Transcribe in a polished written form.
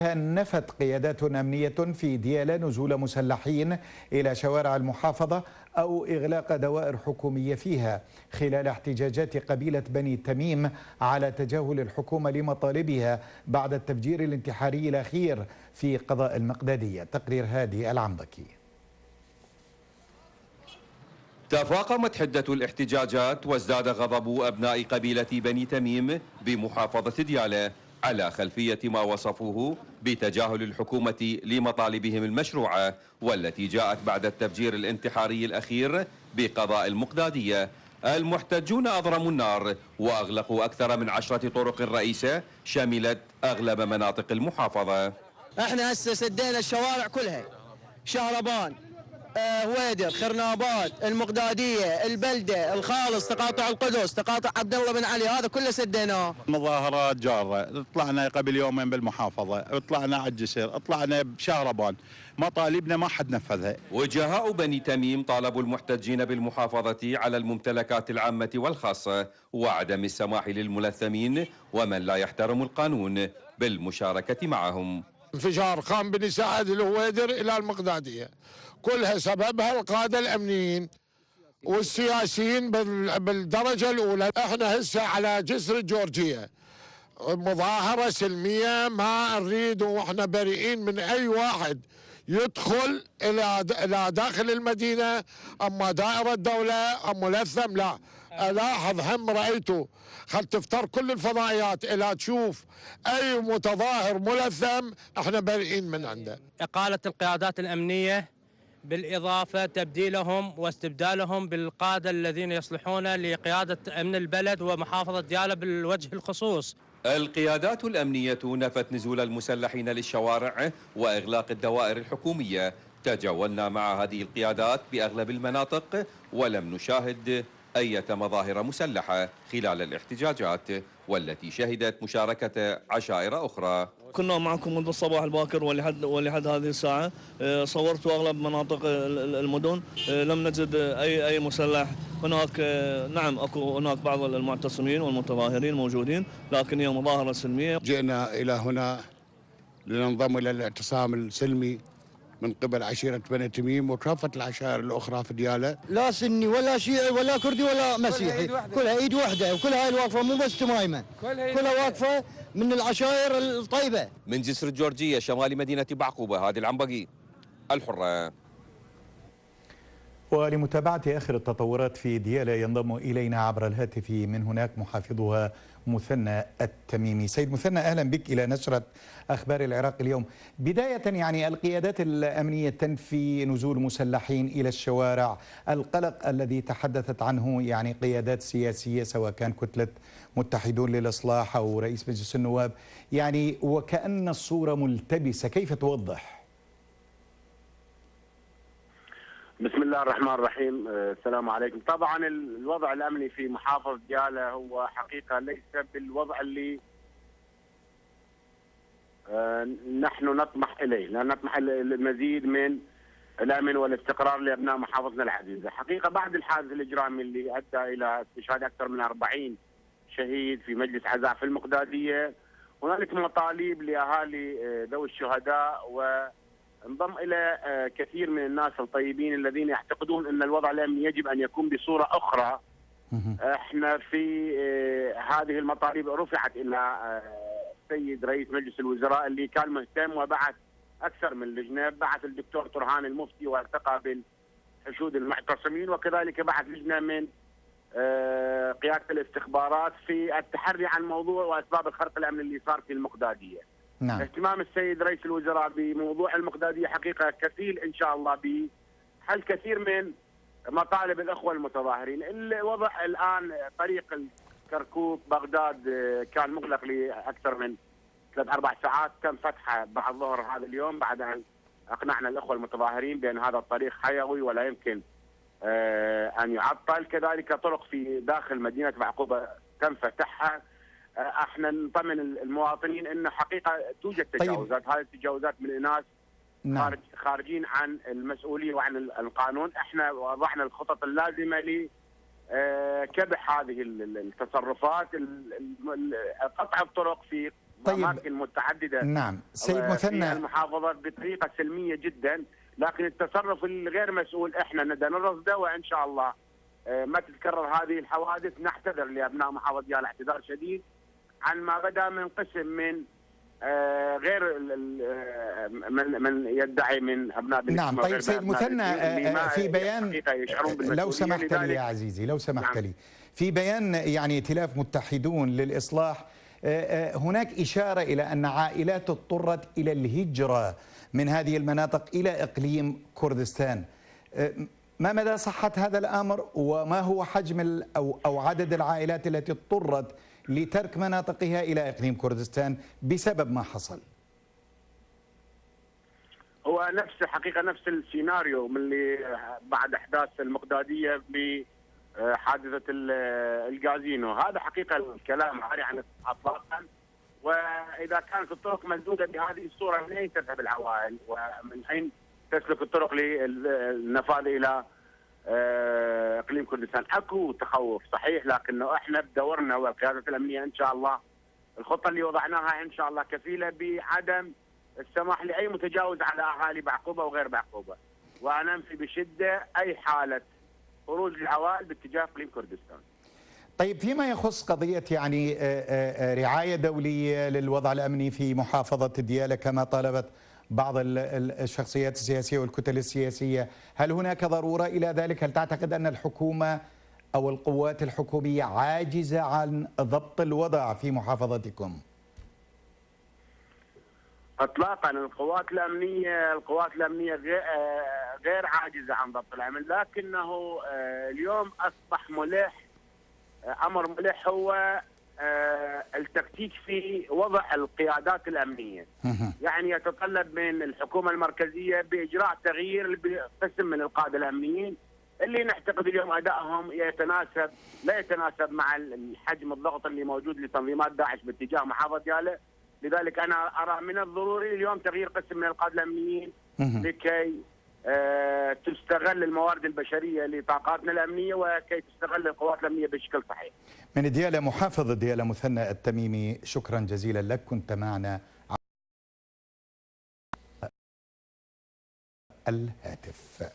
نفت قيادات أمنية في ديالى نزول مسلحين إلى شوارع المحافظة أو إغلاق دوائر حكومية فيها خلال احتجاجات قبيلة بني تميم على تجاهل الحكومة لمطالبها بعد التفجير الانتحاري الأخير في قضاء المقدادية. تقرير هادي العنبكي. تفاقمت حدة الاحتجاجات وازداد غضب أبناء قبيلة بني تميم بمحافظة ديالى على خلفية ما وصفوه بتجاهل الحكومة لمطالبهم المشروعة والتي جاءت بعد التفجير الانتحاري الأخير بقضاء المقدادية. المحتجون أضرموا النار وأغلقوا أكثر من 10 طرق رئيسة شملت أغلب مناطق المحافظة. احنا هسه سدينا الشوارع كلها، شهربان، هويدر، خرنابات، المقدادية، البلدة، الخالص، تقاطع القدس، تقاطع عبد الله بن علي، هذا كله سديناه. مظاهرات جارة، طلعنا قبل يومين بالمحافظة، طلعنا على الجسر، طلعنا بشهربان، مطالبنا ما حد نفذها. وجهاء بني تميم طالبوا المحتجين بالمحافظة على الممتلكات العامة والخاصة وعدم السماح للملثمين ومن لا يحترم القانون بالمشاركة معهم. انفجار خان بن سعد الهويدر إلى المقدادية كلها سببها القادة الأمنيين والسياسيين بالدرجة الأولى. احنا هسه على جسر الجورجية، مظاهرة سلمية، ما نريد واحنا بريئين من أي واحد يدخل إلى داخل المدينة، أما دائرة دولة أم ملثم لا. ألاحظ هم رأيته، خل تفتر كل الفضائيات إلى تشوف أي متظاهر ملثم احنا بريئين من عنده. إقالة القيادات الأمنية بالإضافة تبديلهم واستبدالهم بالقادة الذين يصلحون لقيادة أمن البلد ومحافظة ديالى بالوجه الخصوص. القيادات الأمنية نفت نزول المسلحين للشوارع وإغلاق الدوائر الحكومية. تجولنا مع هذه القيادات بأغلب المناطق ولم نشاهد أي مظاهر مسلحة خلال الاحتجاجات والتي شهدت مشاركة عشائر أخرى. كنا معكم منذ الصباح الباكر ولحد هذه الساعة، صورت أغلب مناطق المدن، لم نجد أي مسلح. هناك نعم أكو هناك بعض المعتصمين والمتظاهرين موجودين، لكن هي مظاهرة سلمية. جئنا إلى هنا لننضم إلى الاعتصام السلمي من قبل عشيرة بني تميم وكافة العشائر الأخرى في ديالى. لا سني ولا شيعي ولا كردي ولا مسيحي، كلها ايد واحدة، وكلها هاي الواقفة مو بس تمايمة، كلها واقفة من العشائر الطيبة. من جسر الجورجية شمال مدينة بعقوبة، هادي العنبقي، الحرة. ولمتابعة آخر التطورات في ديالى ينضم إلينا عبر الهاتف من هناك محافظها مثنى التميمي. سيد مثنى، أهلا بك إلى نشرة أخبار العراق اليوم. بداية يعني القيادات الأمنية تنفي نزول مسلحين إلى الشوارع، القلق الذي تحدثت عنه يعني قيادات سياسية سواء كان كتلة متحدون للإصلاح أو رئيس مجلس النواب، يعني وكأن الصورة ملتبسة، كيف توضح؟ بسم الله الرحمن الرحيم. السلام عليكم. طبعا الوضع الامني في محافظه ديالى هو حقيقه ليس بالوضع اللي نحن نطمح اليه، لان نطمح المزيد من الامن والاستقرار لابناء محافظتنا العزيزه. حقيقه بعد الحادث الاجرامي اللي ادى الى استشهاد اكثر من 40 شهيد في مجلس عزاء في المقداديه، هنالك مطالب لاهالي ذوي الشهداء و انضم الى كثير من الناس الطيبين الذين يعتقدون ان الوضع الامني يجب ان يكون بصوره اخرى. احنا في هذه المطالب رفعت الى السيد رئيس مجلس الوزراء اللي كان مهتم وبعث اكثر من لجنه، بعث الدكتور ترهان المفتي والتقى بالحشود المعتصمين، وكذلك بعث لجنه من قياده الاستخبارات في التحري عن موضوع واسباب الخرق الامني اللي صار في المقداديه. نعم. اهتمام السيد رئيس الوزراء بموضوع المقدادية حقيقة كفيل إن شاء الله بحل كثير من مطالب الأخوة المتظاهرين. الوضع الآن طريق كركوك بغداد كان مغلق لأكثر من 3-4 ساعات، تم فتحه بعد الظهر هذا اليوم بعد أن أقنعنا الأخوة المتظاهرين بأن هذا الطريق حيوي ولا يمكن أن يعطل. كذلك طرق في داخل مدينة بعقوبة تم فتحها. احنا نطمن المواطنين انه حقيقه توجد تجاوزات. طيب. هذه التجاوزات من اناس نعم. خارجين عن المسؤوليه وعن القانون. احنا وضعنا الخطط اللازمه لكبح هذه التصرفات، قطع الطرق في طيب. اماكن متعدده. نعم سيد في مثنى، المحافظه بطريقه سلميه جدا، لكن التصرف الغير مسؤول احنا بدنا نرصده، وان شاء الله ما تتكرر هذه الحوادث. نعتذر لابناء محافظه ديالى اعتذار شديد عن ما بدا من قسم من غير من يدعي من ابناء نعم. طيب سيد مثنى، في بيان لو سمحت لي يا عزيزي، لو سمحت لي، في بيان يعني ائتلاف متحدون للإصلاح هناك إشارة إلى أن عائلات اضطرت إلى الهجرة من هذه المناطق إلى إقليم كردستان. ما مدى صحة هذا الأمر، وما هو حجم أو عدد العائلات التي اضطرت لترك مناطقها إلى إقليم كردستان بسبب ما حصل؟ هو نفس السيناريو من اللي بعد أحداث المقدادية بحادثة الجازينو. هذا حقيقة الكلام عاري عن إطلاقا. وإذا كانت الطرق مسدودة بهذه الصورة، من أين تذهب العوائل ومن أين تسلك الطرق للنفاذ إلى اقليم كردستان؟ اكو تخوف صحيح، لكنه احنا بدورنا والقياده الامنيه ان شاء الله الخطه اللي وضعناها ان شاء الله كفيله بعدم السماح لاي متجاوز على اهالي بعقوبه وغير بعقوبه، وننفي بشده اي حاله خروج العوائل باتجاه اقليم كردستان. طيب فيما يخص قضيه يعني رعايه دوليه للوضع الامني في محافظه ديالى كما طالبت بعض الشخصيات السياسية والكتل السياسية، هل هناك ضرورة إلى ذلك؟ هل تعتقد أن الحكومة أو القوات الحكومية عاجزة عن ضبط الوضع في محافظتكم؟ اطلاقا القوات الامنيه غير عاجزه عن ضبط العمل، لكنه اليوم اصبح امر ملح هو التكتيك في وضع القيادات الامنيه. يعني يتطلب من الحكومه المركزيه باجراء تغيير بقسم من القاده الامنيين اللي نعتقد اليوم ادائهم لا يتناسب مع الحجم الضغط اللي موجود لتنظيمات داعش باتجاه محافظه ديالى. لذلك انا ارى من الضروري اليوم تغيير قسم من القاده الامنيين لكي تستغل الموارد البشريه لطاقاتنا الامنيه وكي تستغل القوات الامنيه بشكل صحيح. من ديالى محافظ ديالى مثنى التميمي، شكرا جزيلا لك، كنت معنا على الهاتف.